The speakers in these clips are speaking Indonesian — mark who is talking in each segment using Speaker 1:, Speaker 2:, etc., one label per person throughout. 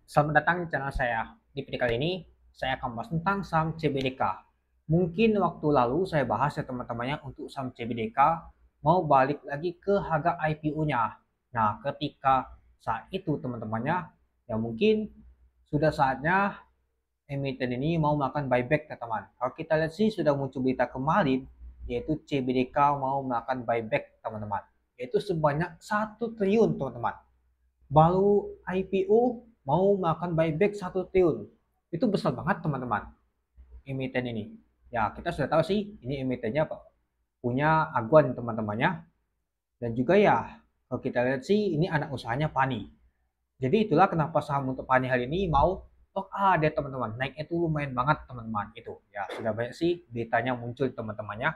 Speaker 1: Selamat datang di channel saya. Di video kali ini, saya akan bahas tentang saham CBDK. Mungkin waktu lalu saya bahas ya teman-temannya untuk saham CBDK mau balik lagi ke harga IPO-nya. Nah, ketika saat itu teman-temannya, ya mungkin sudah saatnya emiten ini mau melakukan buyback teman-teman. Kalau kita lihat sih sudah muncul berita kemarin, yaitu CBDK mau melakukan buyback teman-teman. Yaitu sebanyak 1 triliun teman-teman, baru IPO mau makan buyback 1 triliun. Itu besar banget teman-teman, emiten ini. Ya kita sudah tahu sih ini emitennya punya Aguan teman-temannya. Dan juga ya kalau kita lihat sih ini anak usahanya Pani. Jadi itulah kenapa saham untuk Pani hari ini mau deh teman-teman. Naiknya itu lumayan banget teman-teman. Itu ya sudah banyak sih beritanya muncul teman-temannya.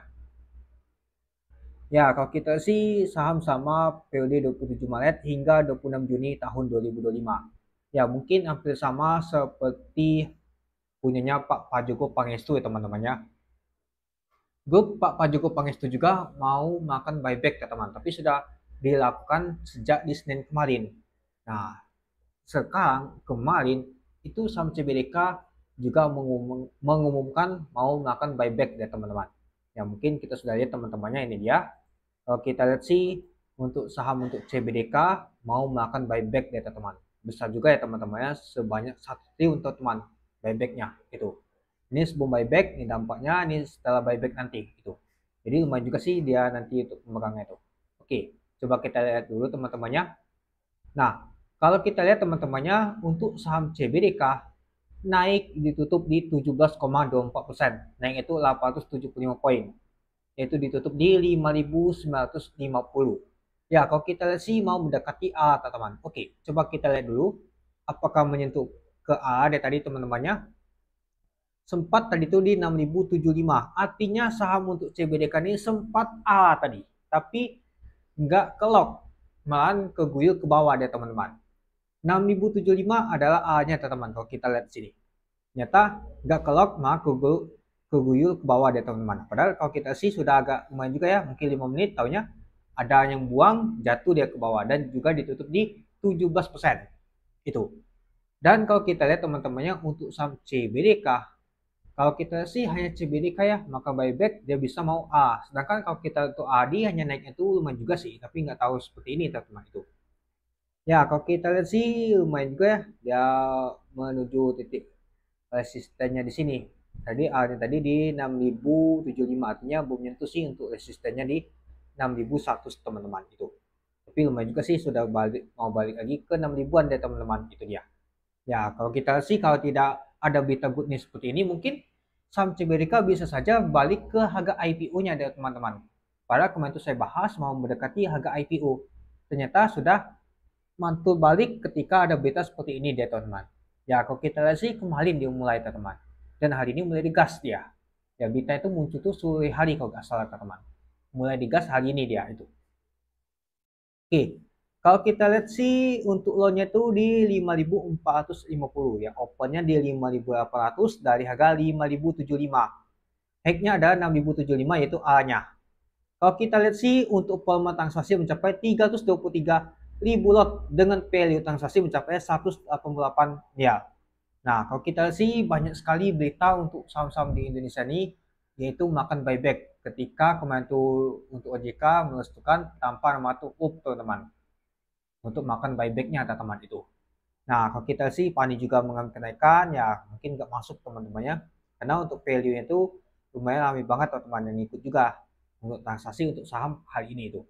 Speaker 1: Ya, kalau kita sih saham sama periode 27 Maret hingga 26 Juni tahun 2025. Ya, mungkin hampir sama seperti punyanya Pak Joko Pangestu ya teman-temannya. Grup Pak Joko Pangestu juga mau makan buyback ya teman, tapi sudah dilakukan sejak di Senin kemarin. Nah, sekarang kemarin itu saham CBDK juga mengumumkan mau melakukan buyback ya teman-teman. Ya mungkin kita sudah lihat teman-temannya, ini dia. Kalau kita lihat sih untuk saham untuk CBDK mau melakukan buyback ya teman-teman. Besar juga ya teman-temannya, sebanyak 1 triliun teman-teman buybacknya itu. Ini sebelum buyback, ini dampaknya, ini setelah buyback nanti itu. Jadi lumayan juga sih dia nanti untuk pemegangnya itu. Oke, coba kita lihat dulu teman-temannya. Nah, kalau kita lihat teman-temannya untuk saham CBDK naik ditutup di 17,24%. Naik itu 875 poin. Yaitu ditutup di 5.950. Ya, kalau kita lihat sih mau mendekati A, teman-teman. Oke, coba kita lihat dulu apakah menyentuh ke A dari tadi teman-temannya. Sempat tadi itu di 6.075. Artinya saham untuk CBDK ini sempat A tadi, tapi nggak kelok, malahan keguyur ke bawah deh teman-teman. 6.075 adalah A-nya teman-teman. Kalau kita lihat sini, ternyata nggak kelok, malah keguyur ke bawah deh teman-teman. Padahal kalau kita sih sudah agak lumayan juga ya, mungkin 5 menit taunya ada yang buang, jatuh dia ke bawah dan juga ditutup di 17% itu. Dan kalau kita lihat teman-temannya untuk saham CBDK, kalau kita sih hanya CBDK ya, maka buyback dia bisa mau A. Sedangkan kalau kita untuk AD hanya naiknya itu lumayan juga sih, tapi nggak tahu seperti ini teman-teman itu. Ya, kalau kita lihat sih lumayan juga ya, dia menuju titik resistennya di sini. Tadi A-nya tadi di 6.075, artinya belum nyentuh sih untuk resistennya di 6.100 teman-teman itu. Tapi lumayan juga sih sudah mau balik lagi ke 6 ribuan deh teman-teman, itu dia. Ya, kalau kita sih kalau tidak ada berita good news seperti ini, mungkin saham CBDK bisa saja balik ke harga IPO-nya deh teman-teman. Padahal kemarin itu saya bahas mau mendekati harga IPO. Ternyata sudah mantul balik ketika ada berita seperti ini deh teman-teman. Ya, kalau kita lihat sih kemarin dia mulai teman-teman. Dan hari ini mulai digas dia. Ya, berita itu muncul tuh sore hari kalau nggak salah teman-teman. Mulai digas hari ini dia itu. Oke, kalau kita lihat sih untuk low-nya tuh di 5.450 ya, open-nya di 5.800 dari harga 5.075. High-nya ada 6.075 yaitu A-nya. Kalau kita lihat sih untuk volume transaksi mencapai 323.000 lot dengan value transaksi mencapai 188 ya. Nah, kalau kita lihat sih banyak sekali berita untuk saham-saham di Indonesia ini yaitu melakukan buyback ketika kemarin tuh untuk OJK merestukan tanpa nama tutup teman-teman untuk makan buybacknya teman-teman itu. Nah, kalau kita sih Pani juga mengalami kenaikan, ya mungkin nggak masuk teman-temannya, karena untuk value-nya itu lumayan ramai banget teman-teman yang ikut juga untuk transaksi untuk saham hari ini itu.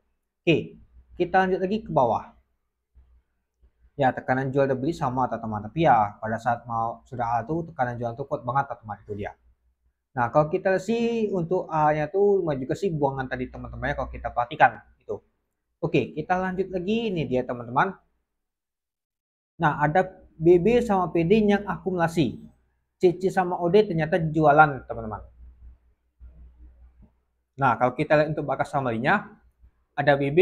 Speaker 1: Oke, kita lanjut lagi ke bawah. Ya, tekanan jual dan beli sama teman-teman, tapi ya pada saat mau sudah A tuh tekanan jual tuh kuat banget teman-teman, itu dia. Nah, kalau kita sih untuk A-nya tuh lumayan juga sih buangan tadi teman-temannya kalau kita perhatikan itu. Oke, kita lanjut lagi, ini dia teman-teman. Nah, ada BB sama PD yang akumulasi. CC sama OD ternyata jualan, teman-teman. Nah, kalau kita lihat untuk bakas summary-nya, ada BB,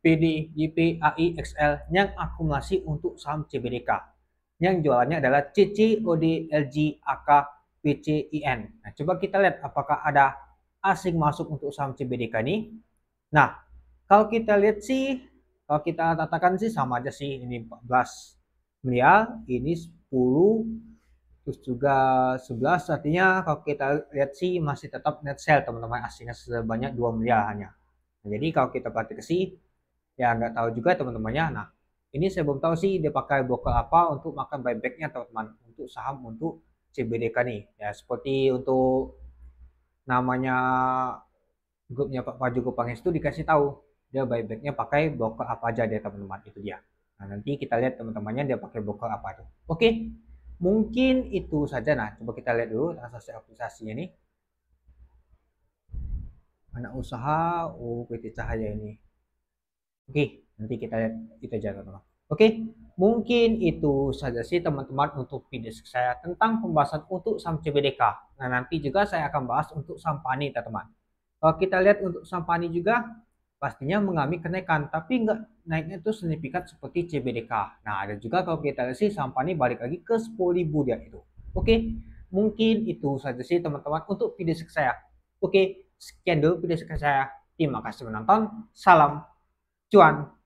Speaker 1: PD, JP, AI, XL yang akumulasi untuk saham CBDK. Yang jualannya adalah CC, OD, LG, AK, PC, IN. Nah, coba kita lihat apakah ada asing masuk untuk saham CBDK ini. Nah, kalau kita lihat sih, kalau kita katakan sih sama aja sih, ini 14 miliar, ini 10, terus juga 11, artinya kalau kita lihat sih masih tetap net sale teman-teman, aslinya sebanyak 2 miliar hanya. Nah, jadi kalau kita perhatikan sih, ya nggak tahu juga teman-temannya. Nah, ini saya belum tahu sih dia pakai broker apa untuk makan buybacknya teman-teman, untuk saham untuk CBDK nih. Ya seperti untuk namanya grupnya Pak Prajogo Pangestu dikasih tahu dia buybacknya pakai broker apa aja dia teman-teman, itu dia. Nah nanti kita lihat teman-temannya dia pakai broker apa tuh. Oke, mungkin itu saja. Nah coba kita lihat dulu transaksi aplikasinya nih. Anak usaha, oh PT Cahaya ini. Oke, nanti kita lihat itu aja teman-teman. Oke, mungkin itu saja sih teman-teman untuk video saya tentang pembahasan untuk saham CBDK. Nah nanti juga saya akan bahas untuk saham PANI teman-teman. Kalau kita lihat untuk saham PANI juga pastinya mengalami kenaikan, tapi nggak naiknya itu signifikan seperti CBDK. Nah ada juga kalau kita lihat sih saham PANI balik lagi ke 10.000 dia itu. Oke, mungkin itu saja sih teman-teman untuk video saya. Oke, sekian dulu video saya. Terima kasih menonton. Salam cuan.